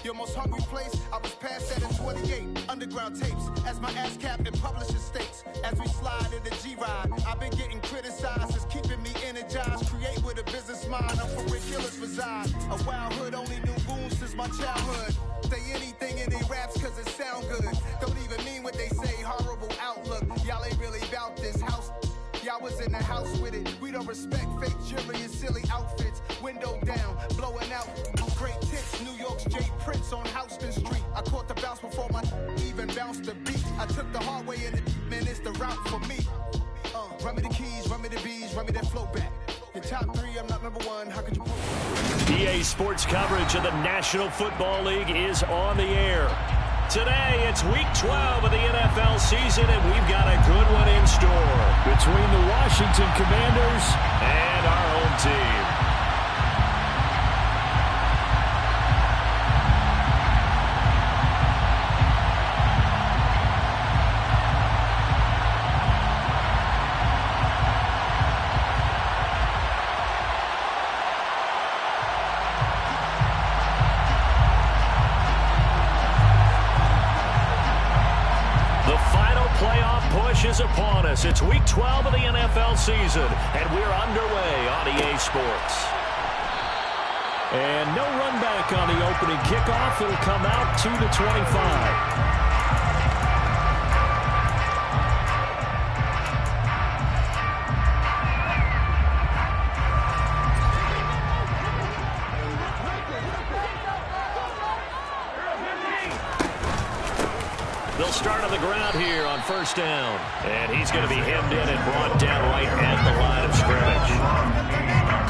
Your most hungry place, I was past that in 28. Underground tapes, as my ass cap in publishing states. As we slide in the G-Ride, I've been getting criticized. It's keeping me energized. Create with a business mind. I'm for where killers reside. A wild hood, only knew goons since my childhood. Say anything in they raps cause it sound good. Don't even mean what they say, horrible outlook. Y'all ain't really about this house. Y'all was in the house with it. We don't respect fake jewelry and silly outfits. Window down, blowing out. Great tits, New York's J. Prince on Houston Street. I caught the bounce before my even bounced the beat. I took the hard way in it, man, it's the route for me. Run me the keys, run me the bees, run me that flow back. In top 3, I'm not number 1. How could you prove? EA Sports coverage of the National Football League is on the air. Today, it's Week 12 of the NFL season, and we've got a good one in store between the Washington Commanders and our home team. Is upon us. It's Week 12 of the NFL season, and we're underway on EA Sports. And no run back on the opening kickoff. It'll come out to the 25. They'll start on the ground here on first down. And he's going to be hemmed in and brought down right at the line of scrimmage.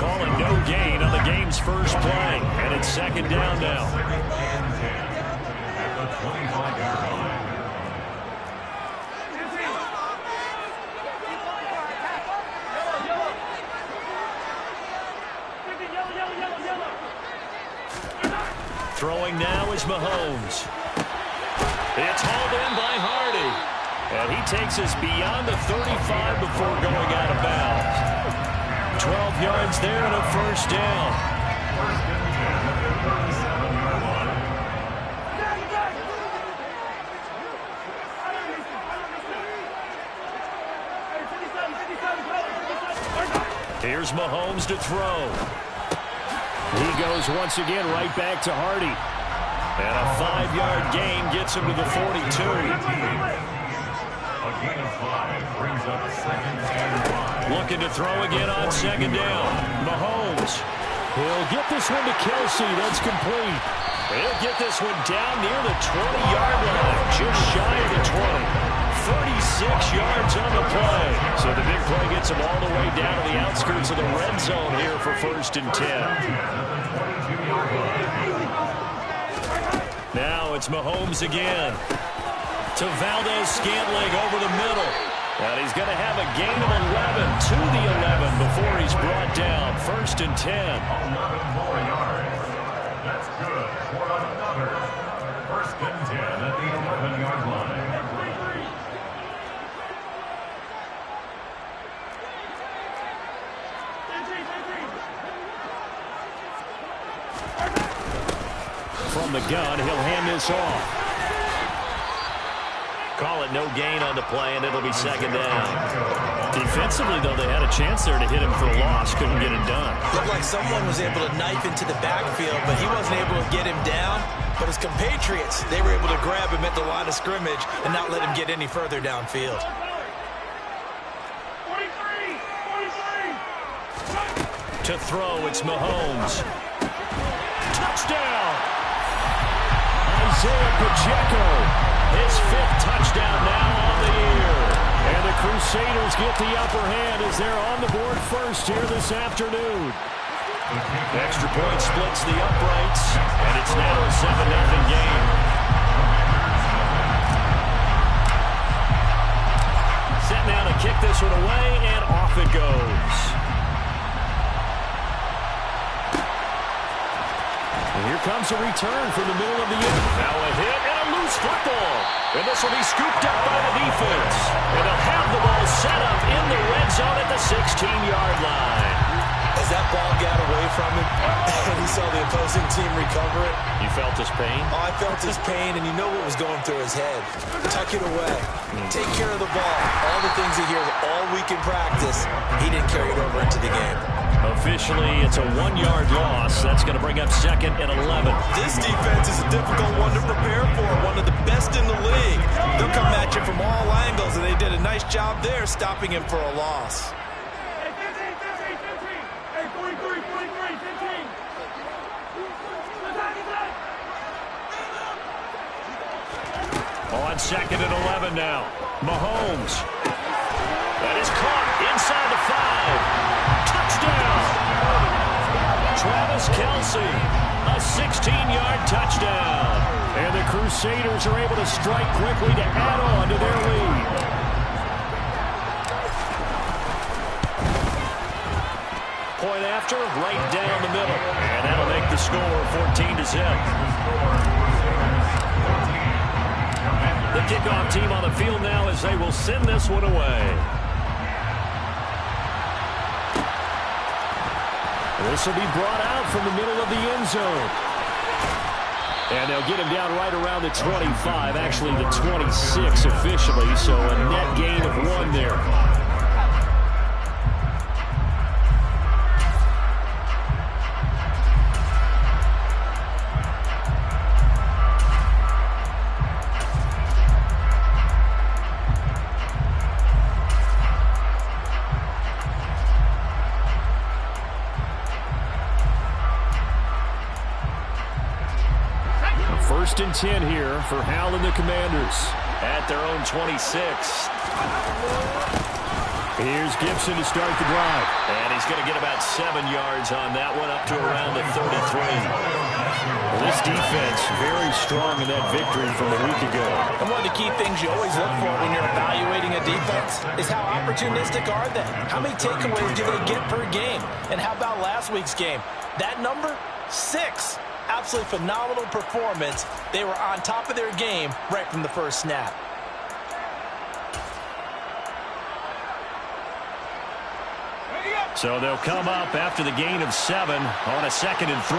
Calling no gain on the game's first play. And it's second down now. Throwing now is Mahomes. It's hauled in by Hardy. And he takes us beyond the 35 before going out of bounds. 12 yards there and a first down. Here's Mahomes to throw. He goes once again right back to Hardy. And a 5-yard gain gets him to the 42. A gain of 5 brings up second and 5. Looking to throw again on second down. Mahomes. He'll get this one to Kelsey. That's complete. He'll get this one down near the 20-yard line. Just shy of the 20. 36 yards on the play. So the big play gets him all the way down to the outskirts of the red zone here for first and 10. Now it's Mahomes again. To Valdez-Scantling over the middle. And he's going to have a gain of 11 to the 11 before he's brought down. First and 10. 11 more yards. That's good. For another. First and 10 at the 11-yard line. From the gun, he'll hand this off. Call it no gain on the play, and it'll be second down. Defensively, though, they had a chance there to hit him for a loss. Couldn't get it done. Looked like someone was able to knife into the backfield, but he wasn't able to get him down. But his compatriots, they were able to grab him at the line of scrimmage and not let him get any further downfield. 43. To throw, it's Mahomes. Touchdown! Isaiah Pacheco, his 5th touchdown now on the year. And the Crusaders get the upper hand as they're on the board first here this afternoon. Extra point splits the uprights, and it's now a 7-0 game. Set now to kick this one away, and off it goes. And here comes a return from the middle of the end. Now a hit and a loose football. And this will be scooped up by the defense. And they'll have the ball set up in the red zone at the 16-yard line. As that ball got away from him and he saw the opposing team recover it, You felt his pain? Oh, I felt his pain, and you know what was going through his head. Tuck it away. Take care of the ball. All the things he hears all week in practice, he didn't carry it over into the game. Officially, it's a 1-yard loss. That's going to bring up 2nd and 11. This defense is a difficult one to prepare for, one of the best in the league. They'll come at you from all angles, and they did a nice job there stopping him for a loss. On 2nd and 11 now. Mahomes. That is caught inside the 5. Touchdown. Travis Kelce. A 16-yard touchdown. And the Crusaders are able to strike quickly to add on to their lead. Point after, right down the middle. And that'll make the score 14-0. The kickoff team on the field now as they will send this one away. This will be brought out from the middle of the end zone. And they'll get him down right around the 25, actually the 26 officially, so a net gain of 1 there. First and 10 here for Hal and the Commanders at their own 26. Here's Gibson to start the drive. And he's going to get about 7 yards on that one, up to around the 33. Well, this defense very strong in that victory from a week ago. And one of the key things you always look for when you're evaluating a defense is how opportunistic are they? How many takeaways do they get per game? And how about last week's game? That number, 6. Absolutely phenomenal performance. They were on top of their game right from the first snap. So they'll come up after the gain of 7 on a 2nd and 3.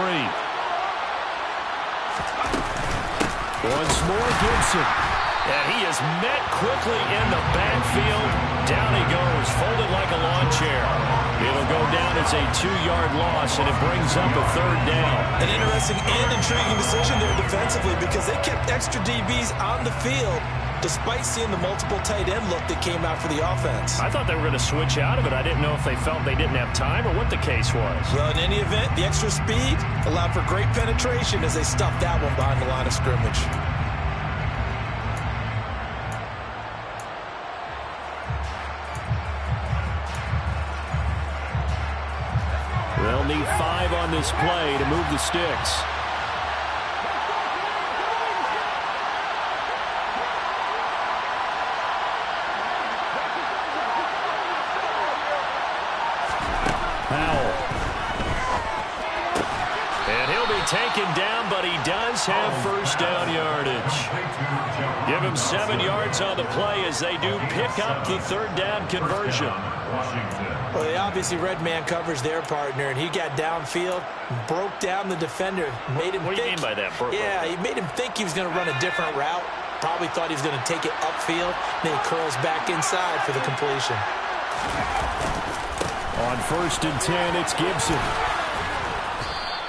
Once more, Gibson. And he is met quickly in the backfield. Down he goes, folded like a lawn chair. It'll go down as a 2-yard loss, and it brings up a 3rd down. An interesting and intriguing decision there defensively because they kept extra DBs on the field despite seeing the multiple tight end look that came out for the offense. I thought they were going to switch out of it. I didn't know if they felt they didn't have time or what the case was. Well, in any event, the extra speed allowed for great penetration as they stuffed that one behind the line of scrimmage. They'll need 5 on this play to move the sticks. Powell. And he'll be taken down, but he does have first down yardage. Give him 7 yards on the play as they do pick up the 3rd down conversion. Well, they obviously read man coverage their partner, and he got downfield, broke down the defender, made him What do you mean by that, Burke? Yeah, he made him think he was going to run a different route. Probably thought he was going to take it upfield, then he curls back inside for the completion. On 1st and 10, it's Gibson.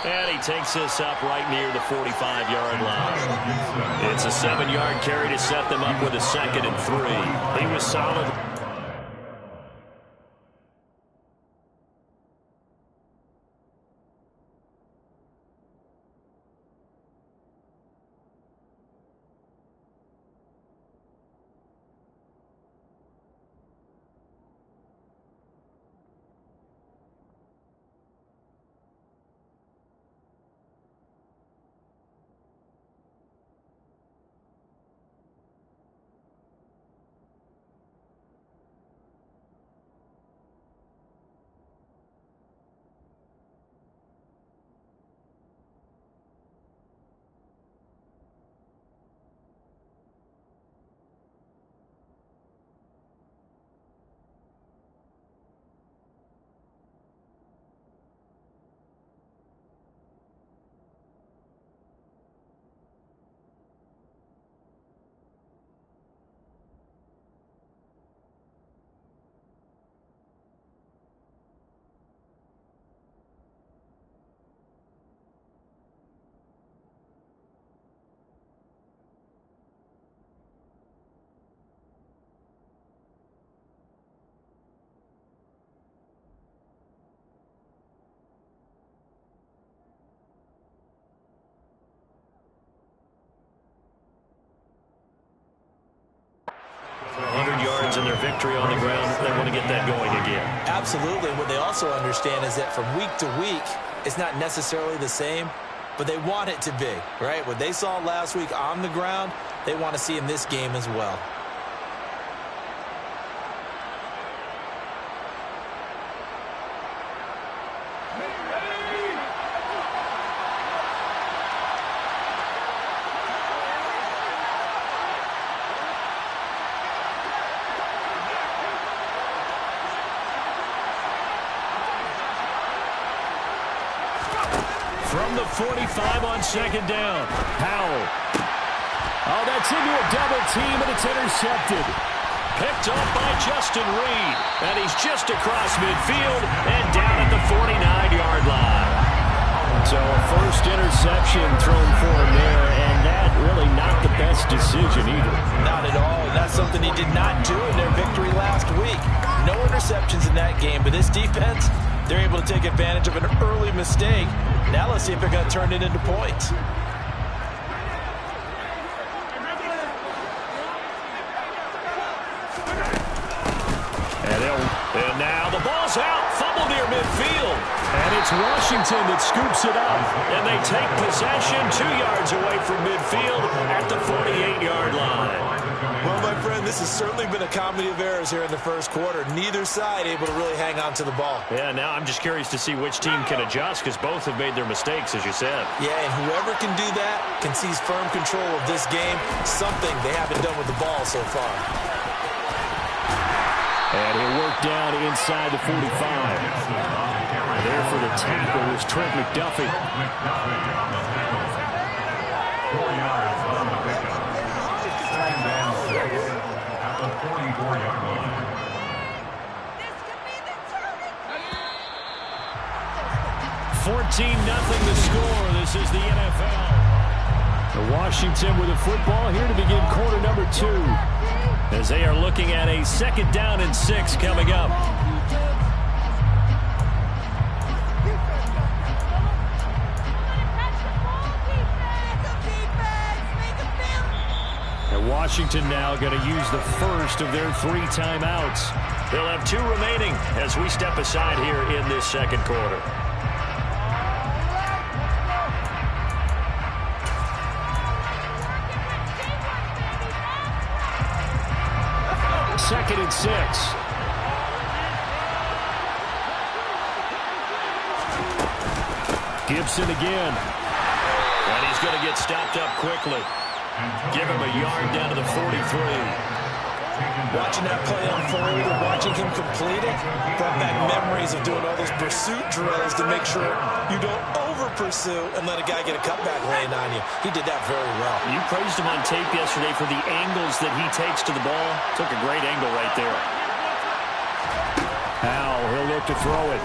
And he takes this up right near the 45-yard line. It's a 7-yard carry to set them up with a 2nd and 3. He was solid. victory on the ground, they want to get that going again. Absolutely. What they also understand is that from week to week, it's not necessarily the same, but they want it to be, right? What they saw last week on the ground, they want to see in this game as well. From the 45 on second down, Powell. Oh, that's into a double team, and it's intercepted. Picked up by Justin Reed, and he's just across midfield and down at the 49-yard line. So a first interception thrown for him there, and that really not the best decision either. Not at all. That's something he did not do in their victory last week. No interceptions in that game, but this defense, they're able to take advantage of an early mistake. Now let's see if they're going to turn it into points. And now the ball's out. Fumble near midfield. And it's Washington that scoops it up. And they take possession 2 yards away from midfield at the 48-yard line. Well, my friend, this has certainly been a comedy of errors here in the first quarter. Neither side able to really hang on to the ball. Yeah, now I'm just curious to see which team can adjust because both have made their mistakes, as you said. Yeah, and whoever can do that can seize firm control of this game, something they haven't done with the ball so far. And he'll work down inside the 45. There for the tackle was Trent McDuffie. 4 yards on the pickup. Second down 6 at the 44-yard line. 14-0 the score. This is the NFL. The Washington with the football here to begin quarter number 2. As they are looking at a second down and 6 coming up. And Washington now going to use the first of their 3 timeouts. They'll have 2 remaining as we step aside here in this second quarter. Second and 6. Gibson again. And he's going to get stopped up quickly. Give him a yard down to the 43. Watching that play unfold and watching him complete it brought back memories of doing all those pursuit drills to make sure you don't over-pursue and let a guy get a cutback laying on you. He did that very well. You praised him on tape yesterday for the angles that he takes to the ball. Took a great angle right there. Powell, he'll look to throw it.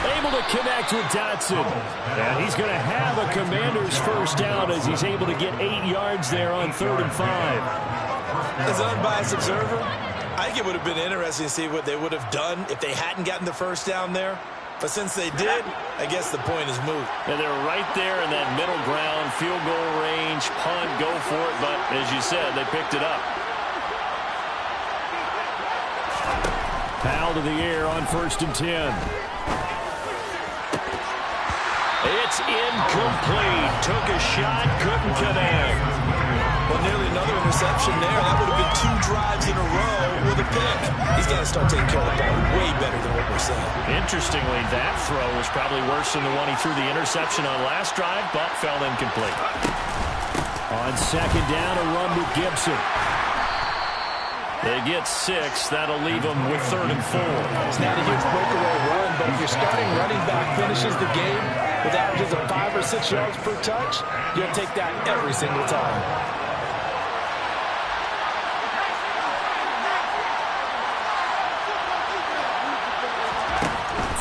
Able to connect with Dotson. And he's going to have a Commander's first down as he's able to get 8 yards there on 3rd and 5. As an unbiased observer, I think it would have been interesting to see what they would have done if they hadn't gotten the first down there. But since they did, I guess the point is moot. And they're right there in that middle ground, field goal range, punt, go for it. But as you said, they picked it up. Powell to the air on 1st and 10. It's incomplete. Took a shot, couldn't connect. Well, nearly another interception there. That would have been 2 drives in a row with a pick. He's got to start taking care of the ball way better than what we're seeing. Interestingly, that throw was probably worse than the one he threw the interception on last drive, but fell incomplete. On second down, a run with Gibson. They get 6. That'll leave them with 3rd and 4. It's not a huge breakaway run, but if your starting running back finishes the game with averages of 5 or 6 yards per touch, you'll take that every single time.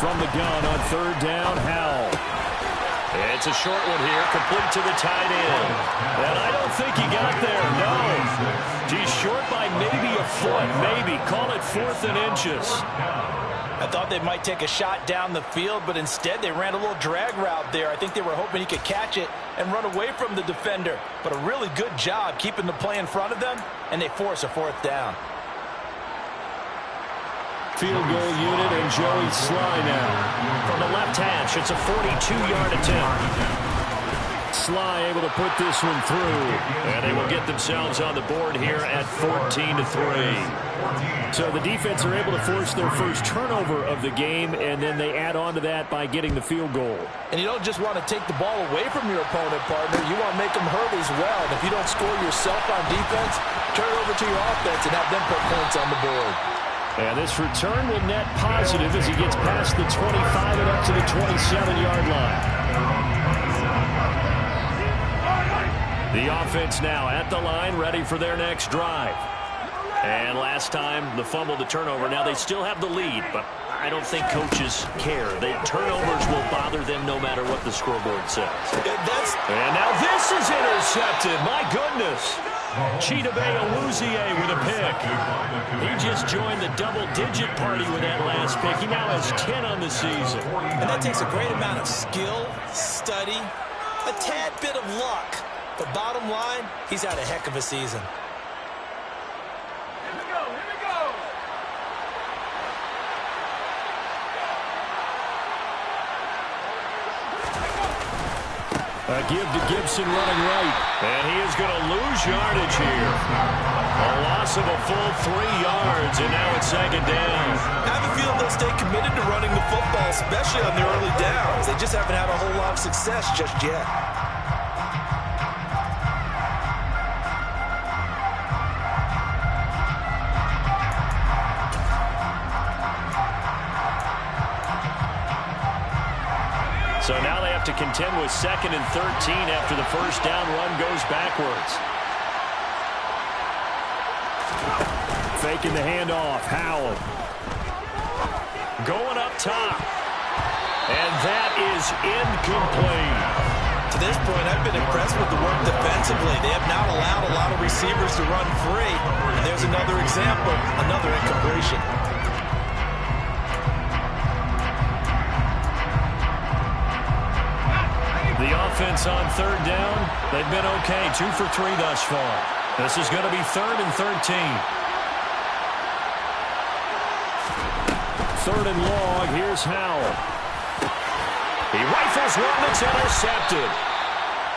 From the gun on 3rd down, Howell. It's a short one here, complete to the tight end. And I don't think he got there, no. He's short by maybe a foot, maybe. Call it 4th and inches. I thought they might take a shot down the field, but instead they ran a little drag route there. I think they were hoping he could catch it and run away from the defender. But a really good job keeping the play in front of them, and they force a 4th down. Field goal unit and Joey Sly now. From the left hash, it's a 42-yard attempt. Sly able to put this one through, and they will get themselves on the board here at 14-3. So the defense are able to force their first turnover of the game, and then they add on to that by getting the field goal. And you don't just want to take the ball away from your opponent, partner. You want to make them hurt as well. And if you don't score yourself on defense, turn it over to your offense and have them put points on the board. And this return will net positive as he gets past the 25 and up to the 27-yard line. The offense now at the line, ready for their next drive. And last time, the fumble, the turnover. Now they still have the lead, but I don't think coaches care. The turnovers will bother them no matter what the scoreboard says. And now this is intercepted. My goodness. Chidobe Awuzie with a pick. He just joined the double-digit party with that last pick. He now has 10 on the season. And that takes a great amount of skill, study, a tad bit of luck. But bottom line, he's had a heck of a season. A give to Gibson running right. And he is going to lose yardage here. A loss of a full 3 yards, and now it's 2nd down. I have a feeling they'll stay committed to running the football, especially on the early downs. They just haven't had a whole lot of success just yet. So now they have to contend with 2nd and 13 after the first down run goes backwards. Faking the handoff. Howell. Going up top. And that is incomplete. To this point, I've been impressed with the work defensively. They have not allowed a lot of receivers to run free. And there's another example, another incompletion. The offense on 3rd down, they've been okay. 2 for 3 thus far. This is going to be 3rd and 13. 3rd and long. Here's Howell. He rifles one that's intercepted.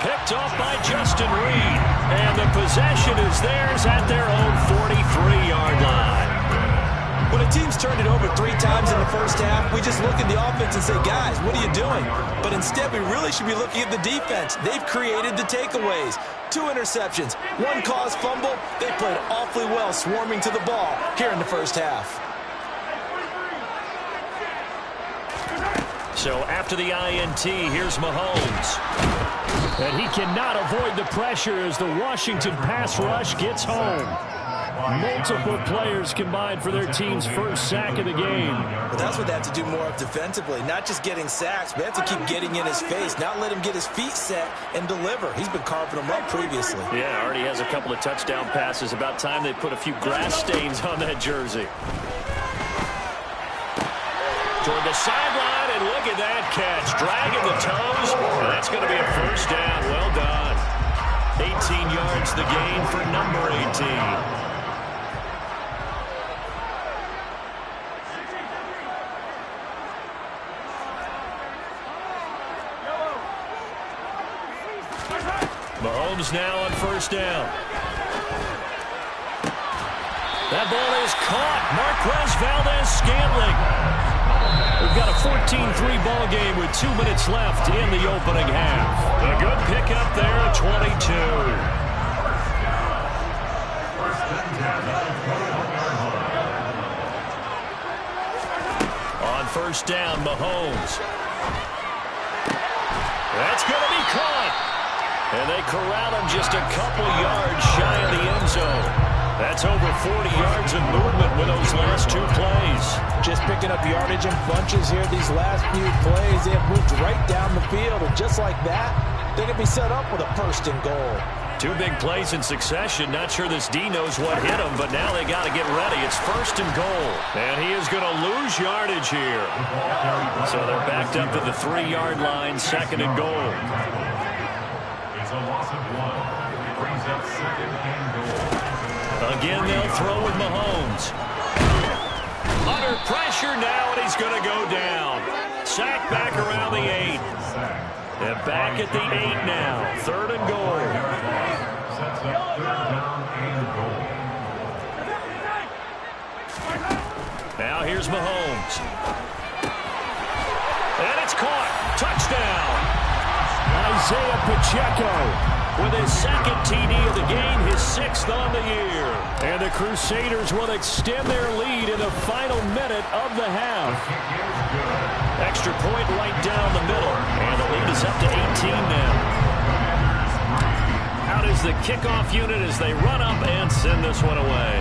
Picked off by Justin Reed. And the possession is theirs at their own 43-yard line. When a team's turned it over 3 times in the first half, we just look at the offense and say, guys, what are you doing? But instead, we really should be looking at the defense. They've created the takeaways. 2 interceptions, 1 caused fumble. They played awfully well swarming to the ball here in the first half. So after the INT, here's Mahomes. And he cannot avoid the pressure as the Washington pass rush gets home. Multiple players combined for their team's first sack of the game. But that's what they have to do more of defensively. Not just getting sacks, but they have to keep getting in his face. Not let him get his feet set and deliver. He's been carving them up previously. Yeah, already has a couple of touchdown passes. About time they put a few grass stains on that jersey. Toward the sideline, and look at that catch. Dragging the toes. And that's going to be a first down. Well done. 18 yards the gain for number 18. Mahomes now on first down. That ball is caught. Marquez Valdes-Scantling. We've got a 14-3 ball game with 2 minutes left in the opening half. A good pickup there at 22. On first down, Mahomes. That's going to be caught. And they corral him just a couple yards shy of the end zone. That's over 40 yards of movement with those last 2 plays. Just picking up yardage in bunches here these last few plays. They have moved right down the field, and just like that, they can be set up with a 1st and goal. Two big plays in succession. Not sure this D knows what hit him, but now they got to get ready. It's 1st and goal. And he is going to lose yardage here. So they're backed up to the 3-yard line, 2nd and goal. It's a loss of 1. It brings up 2nd and goal. Again, they'll throw with Mahomes. Under pressure now, and he's going to go down. Sacked back around the 8. And back at the 8 now. 3rd and goal. Sets up 3rd down and goal. Now here's Mahomes. And it's caught. Touchdown. Isaiah Pacheco with his 2nd TD of the game, his 6th on the year. And the Crusaders will extend their lead in the final minute of the half. Extra point right down the middle. And the lead is up to 18 now. Out is the kickoff unit as they run up and send this one away.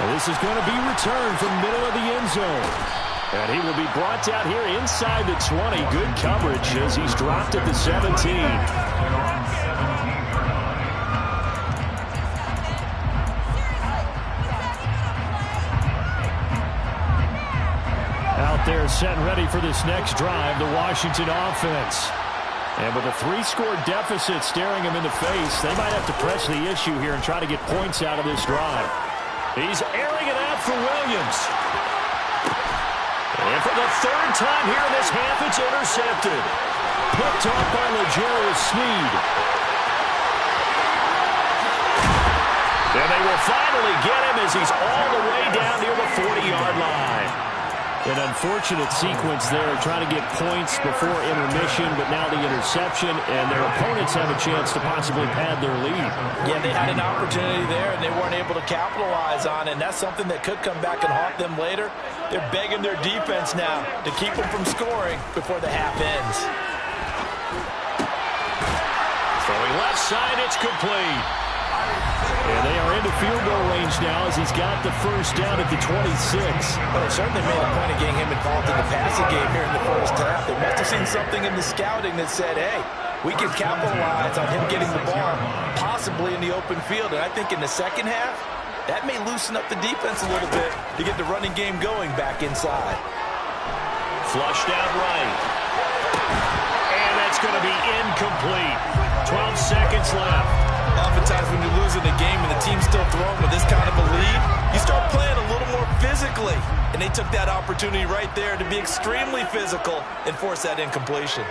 And this is going to be returned from middle of the end zone. And he will be brought down here inside the 20. Good coverage as he's dropped at the 17. Out there set and ready for this next drive, the Washington offense. And with a 3-score deficit staring him in the face, they might have to press the issue here and try to get points out of this drive. He's airing it out for Williams. And for the 3rd time here in this half, it's intercepted. Picked off by L'Jarius Sneed. And they will finally get him as he's all the way down near the 40-yard line. An unfortunate sequence there, trying to get points before intermission, but now the interception, and their opponents have a chance to possibly pad their lead. Yeah, they had an opportunity there, and they weren't able to capitalize on it, and that's something that could come back and haunt them later. They're begging their defense now to keep them from scoring before the half ends. Throwing left side, it's complete. And they are into field goal range now as he's got the 1st down at the 26. Well, they certainly made a point of getting him involved in the passing game here in the 1st half. They must have seen something in the scouting that said, hey, we can capitalize on him getting the ball possibly in the open field. And I think in the 2nd half, that may loosen up the defense a little bit to get the running game going back inside. Flushed out right. And that's going to be incomplete. 12 seconds left. Oftentimes when you're losing a game and the team's still throwing with this kind of a lead, you start playing a little more physically. And they took that opportunity right there to be extremely physical and force that incompletion.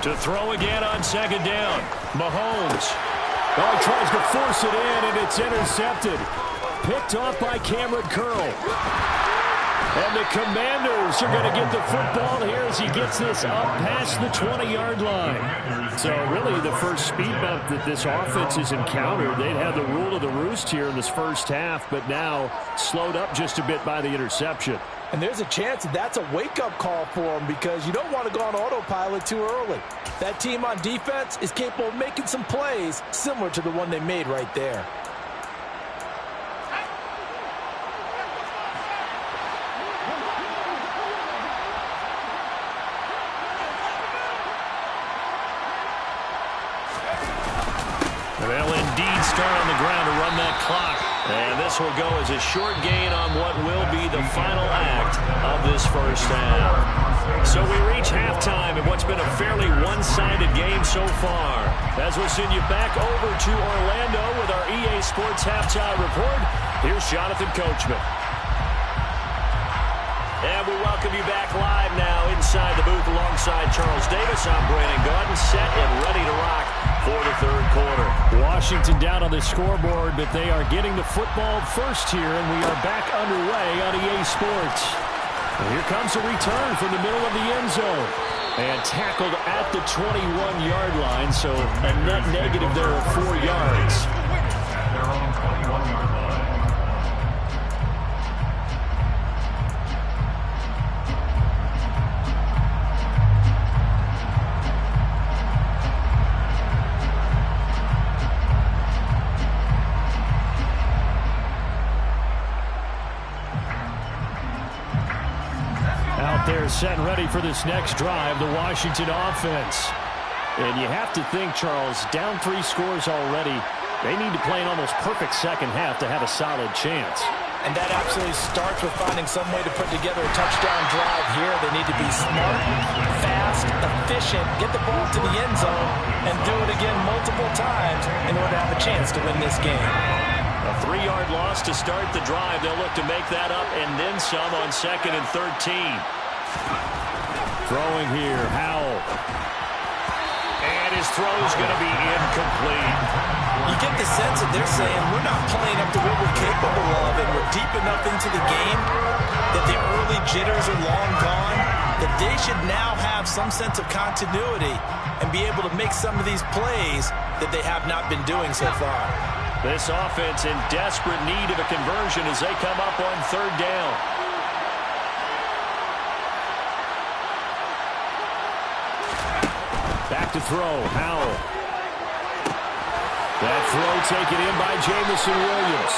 To throw again on 2nd down. Mahomes. Oh, he tries to force it in, and it's intercepted. Picked off by Cameron Curl. And the Commanders are going to get the football here as he gets this up past the 20-yard line. So really the first speed bump that this offense has encountered. They'd had the rule of the roost here in this 1st half, but now slowed up just a bit by the interception. And there's a chance that that's a wake-up call for them because you don't want to go on autopilot too early. That team on defense is capable of making some plays similar to the one they made right there. They'll indeed start on the ground to run that clock. And this will go as a short gain on what will be the final act of this 1st half. So we reach halftime in what's been a fairly one-sided game so far. As we'll send you back over to Orlando with our EA Sports Halftime Report, here's Jonathan Coachman. And we welcome you back live now inside the booth alongside Charles Davis. I'm Brandon Gaudin, set and ready to rock for the 3rd quarter. Washington down on the scoreboard, but they are getting the football first here, and we are back underway on EA Sports. And here comes a return from the middle of the end zone. And tackled at the 21-yard line, so a net negative there of 4 yards. Their own 21-yard line. They're set and ready for this next drive, the Washington offense. And you have to think, Charles, down 3 scores already. They need to play an almost perfect second half to have a solid chance. And that absolutely starts with finding some way to put together a touchdown drive here. They need to be smart, fast, efficient, get the ball to the end zone, and do it again multiple times in order to have a chance to win this game. A 3-yard loss to start the drive. They'll look to make that up and then some on 2nd and 13. Throwing here, Howell. And his throw's going to be incomplete. You get the sense that they're saying we're not playing up to what we're capable of, and we're deep enough into the game that the early jitters are long gone, that they should now have some sense of continuity and be able to make some of these plays that they have not been doing so far. This offense in desperate need of a conversion as they come up on 3rd down. Back to throw, Howell. That throw taken in by Jamison Williams.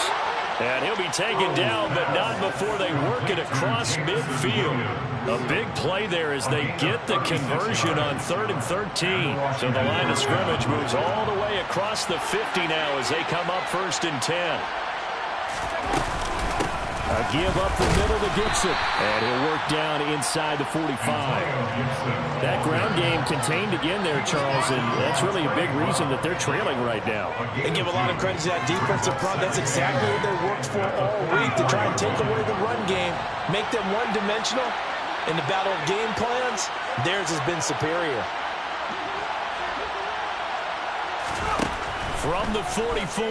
And he'll be taken down, but not before they work it across midfield. A big play there as they get the conversion on 3rd and 13. So the line of scrimmage moves all the way across the 50 now as they come up 1st and 10. A give up the middle to Gibson. And he'll work down inside the 45. That ground game contained again there, Charles, and that's really a big reason that they're trailing right now. They give a lot of credit to that defensive front. That's exactly what they worked for all week, to try and take away the run game, make them one-dimensional. In the battle of game plans, theirs has been superior. From the 44,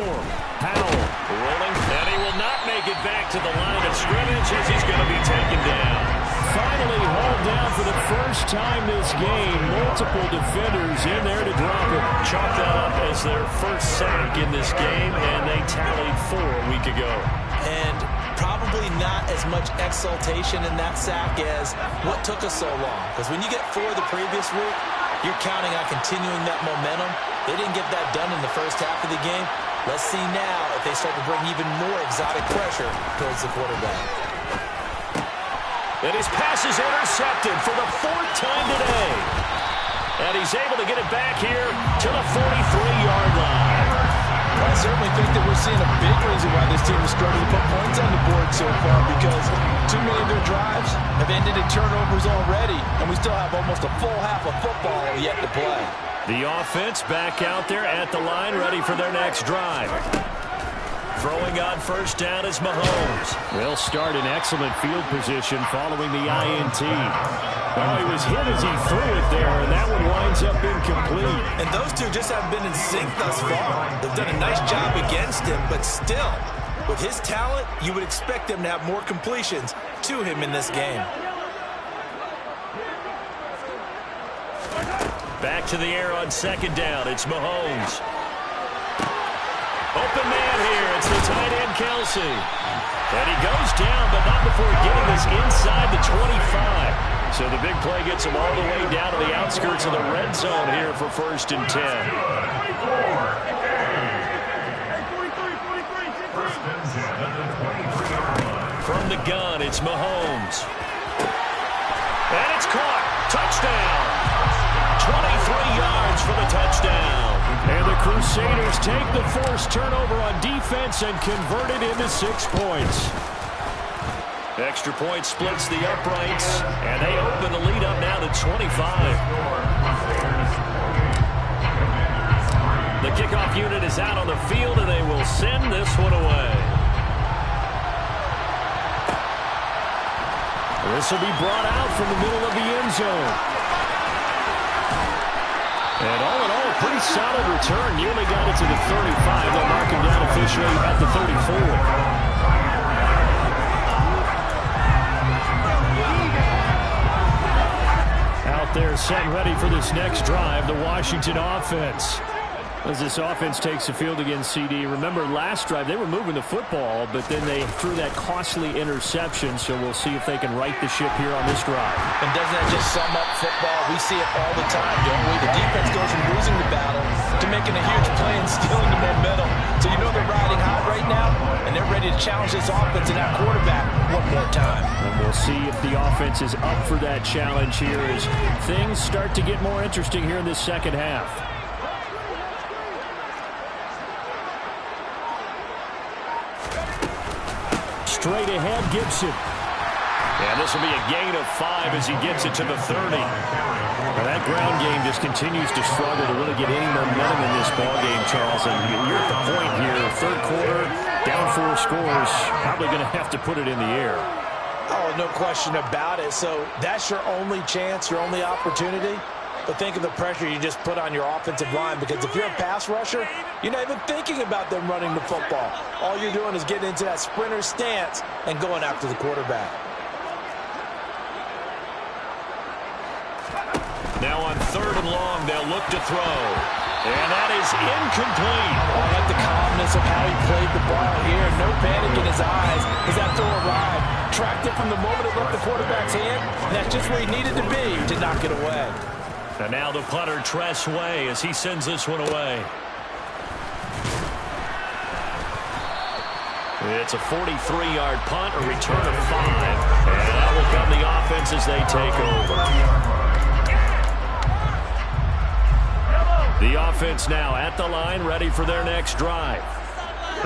Howell rolling, and he will not make it back to the line of scrimmage as he's going to be taken down. Finally hauled down for the first time this game. Multiple defenders in there to drop it. Chalk that up as their first sack in this game, and they tallied 4 a week ago. And probably not as much exultation in that sack as what took us so long. Because when you get 4 the previous week, you're counting on continuing that momentum. They didn't get that done in the first half of the game. Let's see now if they start to bring even more exotic pressure towards the quarterback. And his pass is intercepted for the 4th time today. And he's able to get it back here to the 43-yard line. Well, I certainly think that we're seeing a big reason why this team is struggling to put points on the board so far, because too many of their drives have ended in turnovers already, and we still have almost a full half of football yet to play. The offense back out there at the line, ready for their next drive. Throwing on 1st down is Mahomes. They'll start in excellent field position following the INT. Oh, he was hit as he threw it there, and that one winds up incomplete. And those two just haven't been in sync thus far. They've done a nice job against him, but still, with his talent, you would expect them to have more completions to him in this game. Back to the air on 2nd down. It's Mahomes. Open man here. It's the tight end, Kelsey. And he goes down, but not before getting this inside the 25. So the big play gets him all the way down to the outskirts of the red zone here for 1st and 10. From the gun, it's Mahomes. And it's caught. Touchdown. 23 yards for the touchdown. And the Crusaders take the forced turnover on defense and convert it into 6 points. Extra point splits the uprights, and they open the lead up now to 25. The kickoff unit is out on the field, and they will send this one away. This will be brought out from the middle of the end zone. And all in all, a pretty solid return. Nearly got it to the 35. They'll mark him down officially at the 34. Out there set and ready for this next drive, the Washington offense. As this offense takes the field against CD, remember last drive they were moving the football, but then they threw that costly interception, so we'll see if they can right the ship here on this drive. And doesn't that just sum up football? We see it all the time, don't we? The defense goes from losing the battle to making a huge play and stealing the momentum. So you know they're riding hot right right now, and they're ready to challenge this offense and that quarterback one more time. And we'll see if the offense is up for that challenge here as things start to get more interesting here in this second half. Straight ahead, Gibson. And this will be a gain of 5 as he gets it to the 30. Now that ground game just continues to struggle to really get any momentum in this ballgame, Charles. And you're at the point here, third quarter, down 4 scores, probably going to have to put it in the air. Oh, no question about it. So that's your only chance, your only opportunity. But think of the pressure you just put on your offensive line, because if you're a pass rusher, you're not even thinking about them running the football. All you're doing is getting into that sprinter stance and going after the quarterback. Now on 3rd and long, they'll look to throw. And that is incomplete. I like the calmness of how he played the ball here. No panic in his eyes as that throw arrived. Tracked it from the moment it left the quarterback's hand. And that's just where he needed to be to knock it away. And now the punter, Tress Way, as he sends this one away. It's a 43-yard punt, a return of 5. And that will come the offense as they take over. The offense now at the line, ready for their next drive.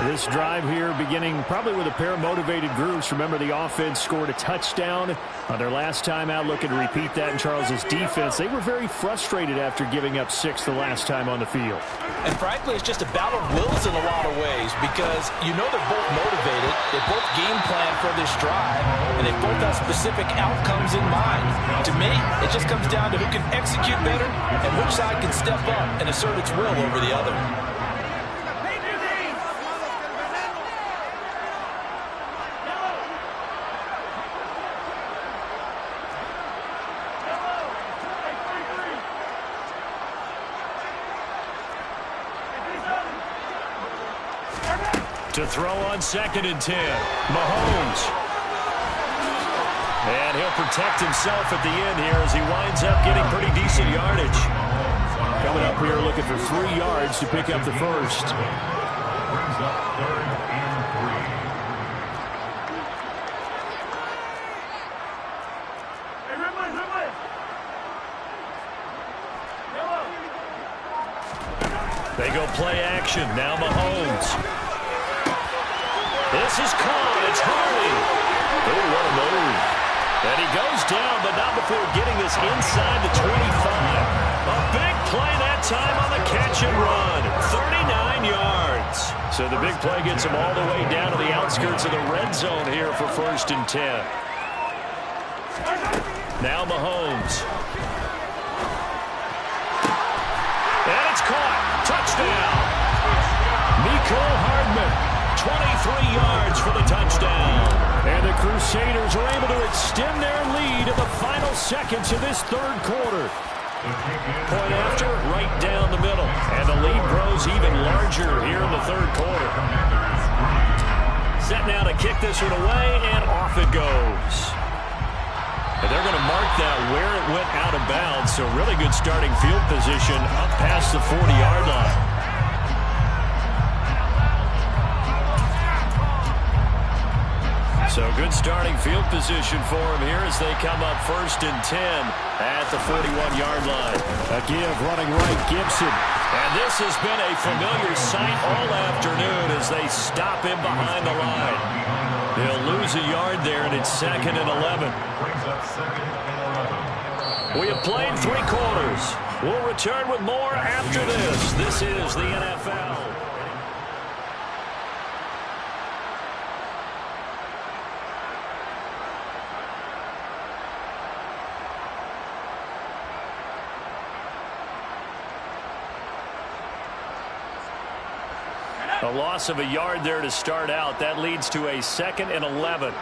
This drive here beginning probably with a pair of motivated groups. Remember, the offense scored a touchdown on their last time out, looking to repeat that in Charles's defense. They were very frustrated after giving up 6 the last time on the field. And frankly, it's just a battle of wills in a lot of ways, because you know they're both motivated. They both game plan for this drive, and they both have specific outcomes in mind. To me, it just comes down to who can execute better and which side can step up and assert its will over the other. To throw on 2nd and 10, Mahomes. And he'll protect himself at the end here as he winds up getting pretty decent yardage. Coming up here looking for 3 yards to pick up the first. Brings up 3rd and 3. They go play action. Now Mahomes. This is caught. It's Hardy. Oh, what a move. And he goes down, but not before getting this inside the 25. A big play that time on the catch and run. 39 yards. So the big play gets him all the way down to the outskirts of the red zone here for 1st and 10. Now Mahomes. And it's caught. Touchdown. Mecole Hardman. 23 yards for the touchdown. And the Crusaders are able to extend their lead in the final seconds of this 3rd quarter. Point after, right down the middle. And the lead grows even larger here in the 3rd quarter. Set now to kick this one away, and off it goes. And they're going to mark that where it went out of bounds. So really good starting field position up past the 40-yard line. So good starting field position for him here as they come up 1st and 10 at the 41-yard line. A give running right, Gibson. And this has been a familiar sight all afternoon as they stop him behind the line. They'll lose a yard there, and it's 2nd and 11. Brings up 2nd and 11. We have played 3 quarters. We'll return with more after this. This is the NFL. A loss of a yard there to start out. That leads to a 2nd and 11.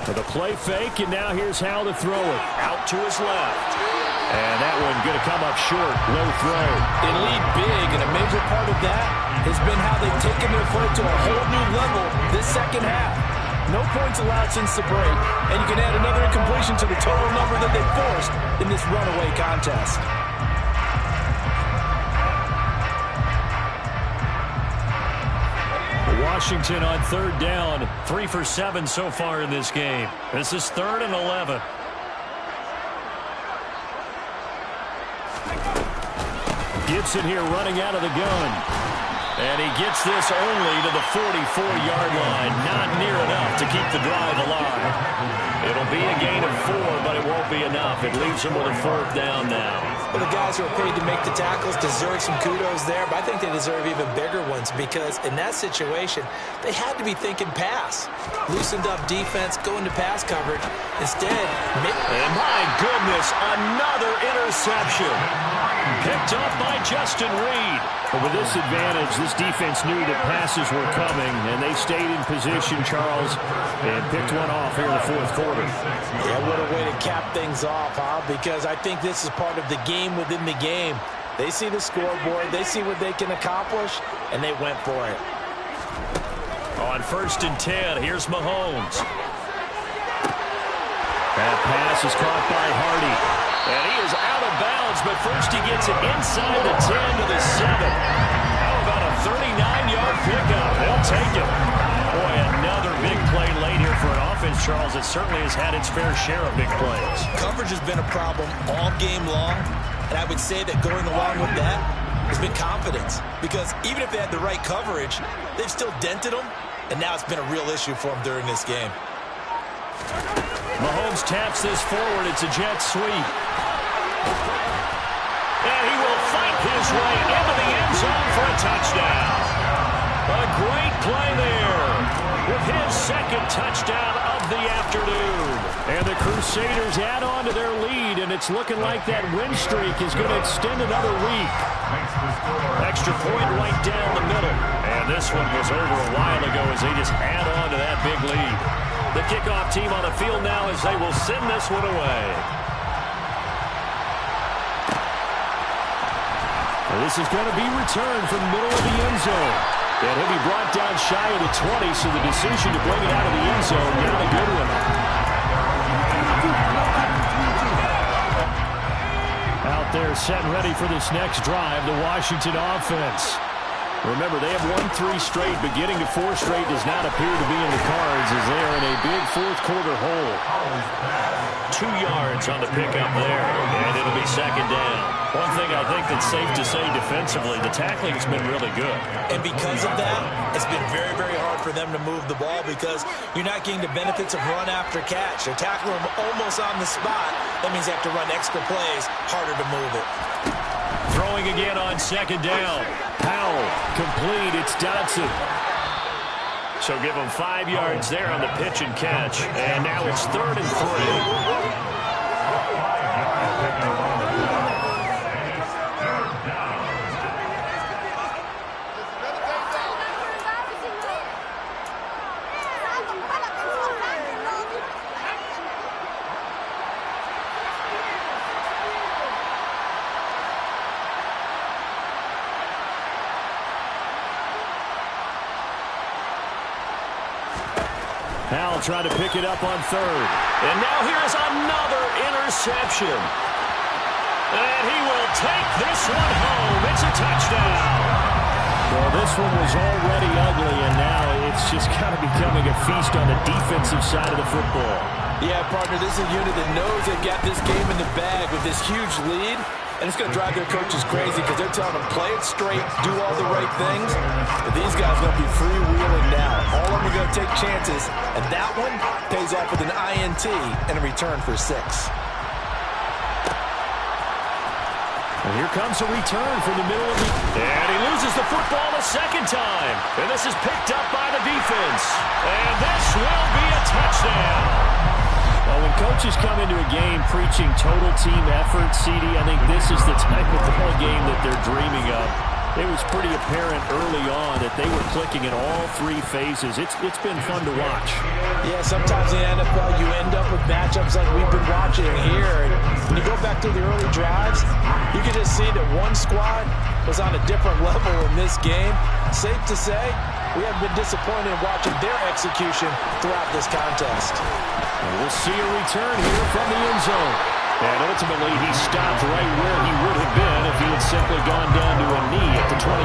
For the play fake, and now here's how to throw it. Out to his left. And that one going to come up short. Low throw. They lead big, and a major part of that has been how they've taken their play to a whole new level this second half. No points allowed since the break, and you can add another incompletion to the total number that they forced in this runaway contest. Washington on third down. 3 for 7 so far in this game. This is 3rd and 11. Gibson here running out of the gun. And he gets this only to the 44-yard line. Not near enough to keep the drive alive. It'll be a gain of 4, but it won't be enough. It leaves him with a 4th down now. Well, the guys who are paid to make the tackles deserve some kudos there, but I think they deserve even bigger ones because in that situation, they had to be thinking pass. Loosened up defense, go into pass coverage. Instead, and my goodness, another interception. Picked up by Justin Reed. But with this advantage, this defense knew that passes were coming, and they stayed in position, Charles, and picked one off here in the 4th quarter. Yeah, what a way to cap things off, huh? Because I think this is part of the game within the game. They see the scoreboard, they see what they can accomplish, and they went for it. On 1st and 10, here's Mahomes. That pass is caught by Hardy. And he is out of bounds, but first he gets it inside the 10 to the 7. How about a 39-yard pickup? They'll take it. Boy, another big play late here for an offense, Charles, that certainly has had its fair share of big plays. Coverage has been a problem all game long, and I would say that going along with that has been confidence. Because even if they had the right coverage, they've still dented them, and now it's been a real issue for them during this game. Mahomes taps this forward. It's a jet sweep. And he will fight his way into the end zone for a touchdown. A great play there with his 2nd touchdown of the afternoon. And the Crusaders add on to their lead, and it's looking like that win streak is going to extend another week. Extra point right down the middle. And this one was over a while ago as they just add on to that big lead. The kickoff team on the field now as they will send this one away. And this is going to be returned from the middle of the end zone. And he'll be brought down shy of the 20, so the decision to bring it out of the end zone, not a good one. Out there set and ready for this next drive, the Washington offense. Remember, they have won 3 straight, but getting to 4 straight does not appear to be in the cards as they are in a big 4th quarter hole. 2 yards on the pickup there, and it'll be 2nd down. One thing I think that's safe to say defensively, the tackling's been really good. And because of that, it's been very, very hard for them to move the ball because you're not getting the benefits of run after catch. They're tackling them almost on the spot. That means they have to run extra plays, harder to move it. Throwing again on 2nd down. Powell, complete, it's Dodson. So give them 5 yards there on the pitch and catch. And now it's 3rd and 3. Powell trying to pick it up on 3rd. And now here's another interception. And he will take this one home. It's a touchdown. Well, this one was already ugly, and now it's just kind of becoming a feast on the defensive side of the football. Yeah, partner, this is a unit that knows they've got this game in the bag with this huge lead, and it's going to drive their coaches crazy because they're telling them, play it straight, do all the right things. But these guys are going to be freewheeling now. All of them are going to take chances, and that one pays off with an INT and a return for 6. And here comes a return from the middle of the... And he loses the football a 2nd time. And this is picked up by the defense. And this will be a touchdown. Well, when coaches come into a game preaching total team effort, CD, I think this is the type of ball game that they're dreaming of. It was pretty apparent early on that they were clicking in all 3 phases. It's been fun to watch. Yeah, sometimes in the NFL you end up with matchups like we've been watching here. And when you go back to the early drives, you can just see that one squad was on a different level in this game. Safe to say, we haven't been disappointed in watching their execution throughout this contest. And we'll see a return here from the end zone. And ultimately, he stopped right where he would have been if he had simply gone down to a knee at the 25.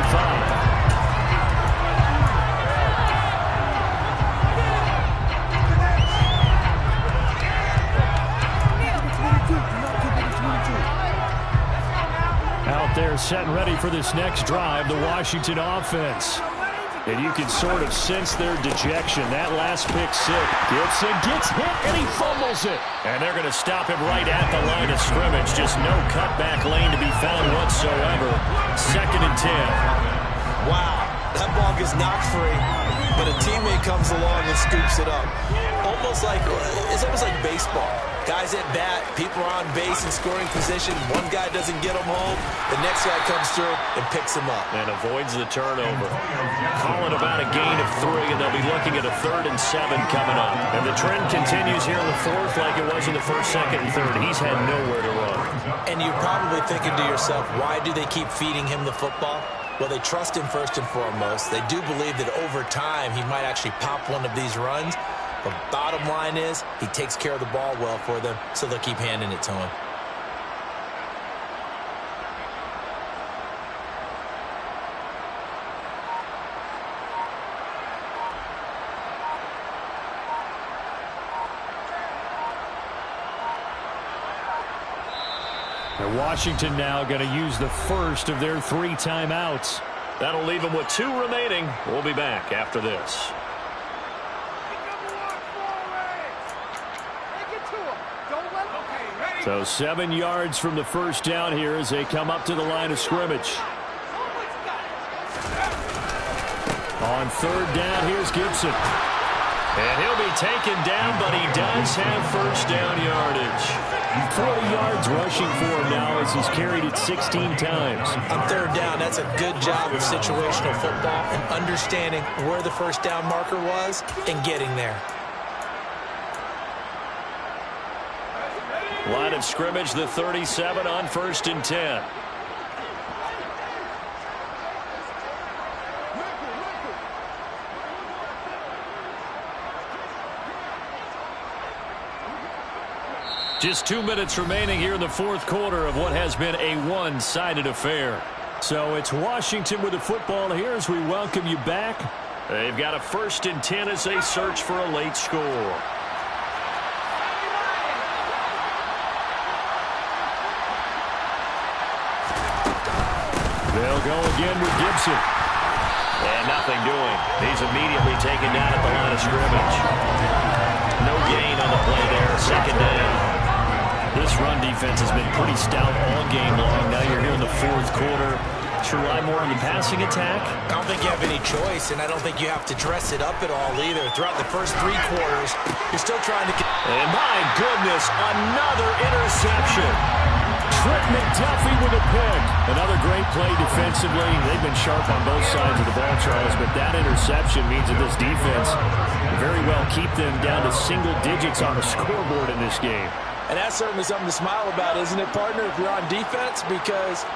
Out there setting ready for this next drive, the Washington offense. And you can sort of sense their dejection. That last pick six. Gibson gets hit, and he fumbles it. And they're going to stop him right at the line of scrimmage. Just no cutback lane to be found whatsoever. 2nd and 10. Wow, that ball gets knocked free, but a teammate comes along and scoops it up. It's almost like baseball. Guys at bat, people are on base in scoring position. One guy doesn't get him home. The next guy comes through and picks him up. And avoids the turnover. Calling about a gain of 3, and they'll be looking at a 3rd and 7 coming up. And the trend continues here in the 4th like it was in the 1st, 2nd, and 3rd. He's had nowhere to run. And you're probably thinking to yourself, why do they keep feeding him the football? Well, they trust him first and foremost. They do believe that over time he might actually pop one of these runs. But bottom line is, he takes care of the ball well for them, so they'll keep handing it to him. And Washington now going to use the first of their 3 timeouts. That'll leave them with 2 remaining. We'll be back after this. So 7 yards from the first down here as they come up to the line of scrimmage. On 3rd down, here's Gibson. And he'll be taken down, but he does have first down yardage. 40 yards rushing for him now as he's carried it 16 times. On 3rd down, that's a good job of situational football and understanding where the first down marker was and getting there. Line of scrimmage, the 37 on 1st and 10. Just 2 minutes remaining here in the 4th quarter of what has been a one-sided affair. So it's Washington with the football here as we welcome you back. They've got a 1st and 10 as they search for a late score. They'll go again with Gibson. And nothing doing. He's immediately taken down at the line of scrimmage. No gain on the play there. 2nd down. This run defense has been pretty stout all game long. Now you're here in the 4th quarter. To rely more on the passing attack? I don't think you have any choice, and I don't think you have to dress it up at all either. Throughout the first 3 quarters, you're still trying to... And my goodness, another interception. Trent McDuffie with a pick. Another great play defensively. They've been sharp on both sides of the ball, Charles, but that interception means that this defense very well keep them down to single digits on the scoreboard in this game. And that's certainly something to smile about, isn't it, partner, if you're on defense? Because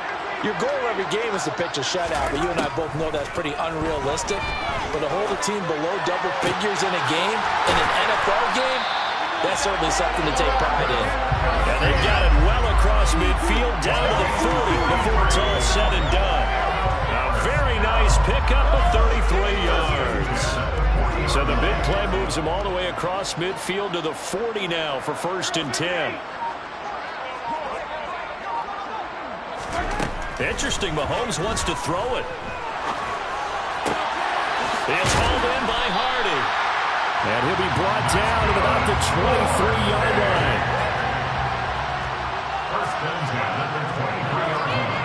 your goal every game is to pitch a shutout, but you and I both know that's pretty unrealistic. But to hold a team below double figures in a game, in an NFL game, that's certainly something to take pride in. And they've got it well across midfield, down to the 40 before it's all said and done. A very nice pickup of 33 yards. So the big play moves him all the way across midfield to the 40 now for 1st and 10. Interesting, Mahomes wants to throw it. It's hauled in by Hardy. And he'll be brought down at about the 23-yard line. 1st and 10 at the 23-yard line.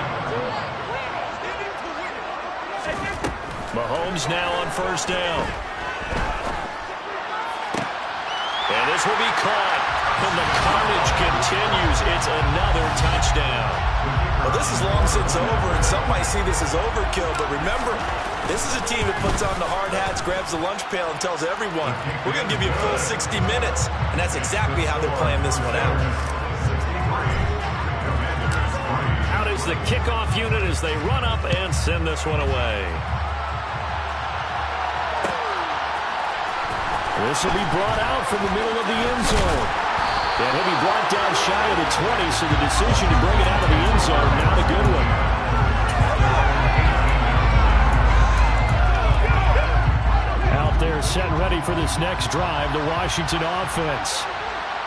Mahomes now on 1st down. And this will be caught. And the carnage continues. It's another touchdown. Well, this is long since over, and some might see this as overkill, but remember, this is a team that puts on the hard hats, grabs the lunch pail, and tells everyone, we're going to give you a full 60 minutes, and that's exactly how they're playing this one out. Out is the kickoff unit as they run up and send this one away. This will be brought out from the middle of the end zone. And he'll be brought down shy of the 20, so the decision to bring it out of the end zone, not a good one. Out there set ready for this next drive, the Washington offense.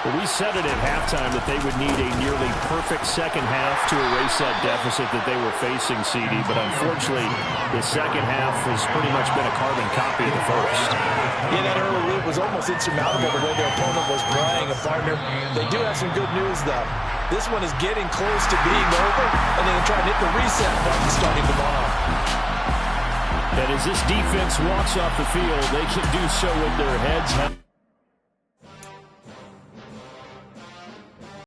Well, we said it at halftime that they would need a nearly perfect second half to erase that deficit that they were facing, CD. But unfortunately, the second half has pretty much been a carbon copy of the first. Yeah, that early lead was almost insurmountable the way their opponent was playing. And partner, they do have some good news, though. This one is getting close to being over, and they're trying to hit the reset button starting tomorrow. And as this defense walks off the field, they can do so with their heads held.